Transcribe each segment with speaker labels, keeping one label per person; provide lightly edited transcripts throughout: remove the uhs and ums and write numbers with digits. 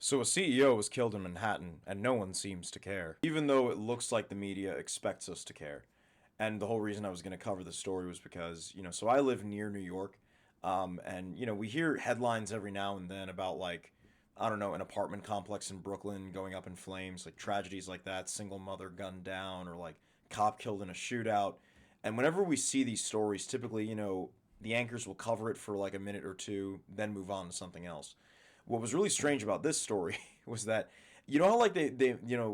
Speaker 1: So a CEO was killed in Manhattan, and no one seems to care, even though it looks like the media expects us to care. And the whole reason I was going to cover this story was because, so I live near New York, and, we hear headlines every now and then about, like, I don't know, an apartment complex in Brooklyn going up in flames, like tragedies like that, single mother gunned down, or like cop killed in a shootout. And whenever we see these stories, typically, the anchors will cover it for like a minute or two, then move on to something else. What was really strange about this story was that how like they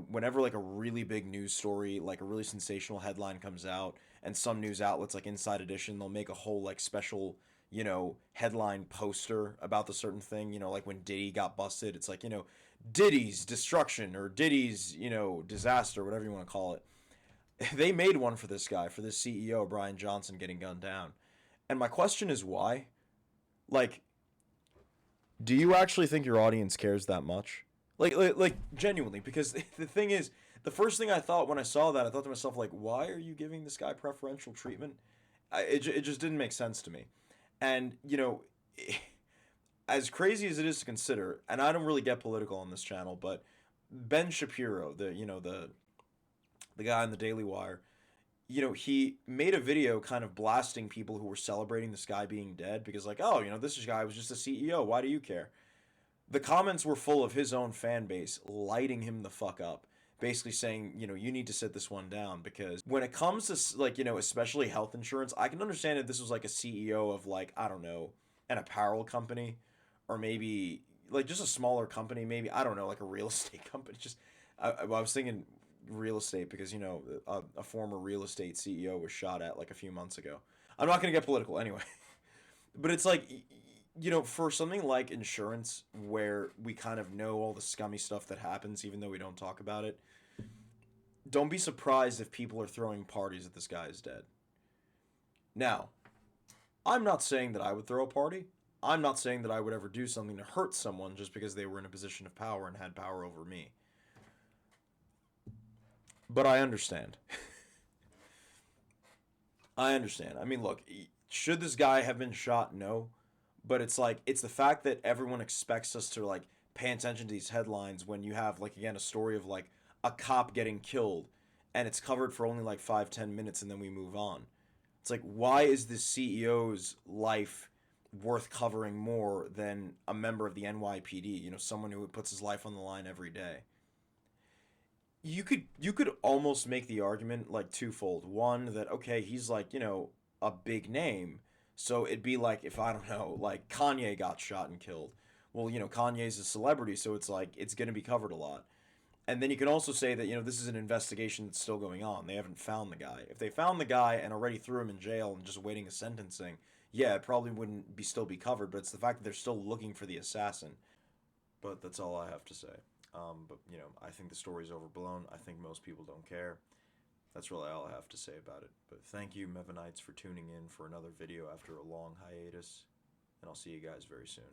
Speaker 1: whenever like a really big news story, like a really sensational headline comes out, and some news outlets like Inside Edition, they'll make a whole like special headline poster about the certain thing. Like when Diddy got busted, it's like Diddy's destruction, or Diddy's disaster, whatever you want to call it. They made one for this guy, for this CEO Brian Johnson getting gunned down. And my question is why? Like, do you actually think your audience cares that much? Like genuinely, because the thing is, the first thing I thought when I saw that, I thought to myself, like, why are you giving this guy preferential treatment? It just didn't make sense to me. And, as crazy as it is to consider, and I don't really get political on this channel, but Ben Shapiro, the guy on the Daily Wire, he made a video kind of blasting people who were celebrating this guy being dead because, like, oh, this guy was just a CEO. Why do you care? The comments were full of his own fan base lighting him the fuck up, basically saying, you need to sit this one down because when it comes to, like, especially health insurance, I can understand if this was like a CEO of, like, I don't know, an apparel company, or maybe like just a smaller company, maybe, I don't know, like a real estate company. Just, I was thinking real estate because, a former real estate CEO was shot at like a few months ago. I'm not going to get political anyway. But it's like, for something like insurance, where we kind of know all the scummy stuff that happens, even though we don't talk about it, don't be surprised if people are throwing parties that this guy is dead. Now, I'm not saying that I would throw a party. I'm not saying that I would ever do something to hurt someone just because they were in a position of power and had power over me. But I understand. I understand. I mean, look, should this guy have been shot? No. But it's like, it's the fact that everyone expects us to, like, pay attention to these headlines when you have, like, again, a story of, like, a cop getting killed, and it's covered for only like 5-10 minutes, and then we move on. It's like, why is this CEO's life worth covering more than a member of the NYPD? Someone who puts his life on the line every day. You could almost make the argument like twofold. One, that okay, he's like, a big name, so it'd be like if, I don't know, like Kanye got shot and killed. Well, Kanye's a celebrity, so it's like it's going to be covered a lot. And then you can also say that, this is an investigation that's still going on. They haven't found the guy. If they found the guy and already threw him in jail and just waiting a sentencing, yeah, it probably wouldn't be still be covered, but it's the fact that they're still looking for the assassin. But that's all I have to say. But I think the story's overblown. I think most people don't care. That's really all I have to say about it. But thank you, Mevanites, for tuning in for another video after a long hiatus, and I'll see you guys very soon.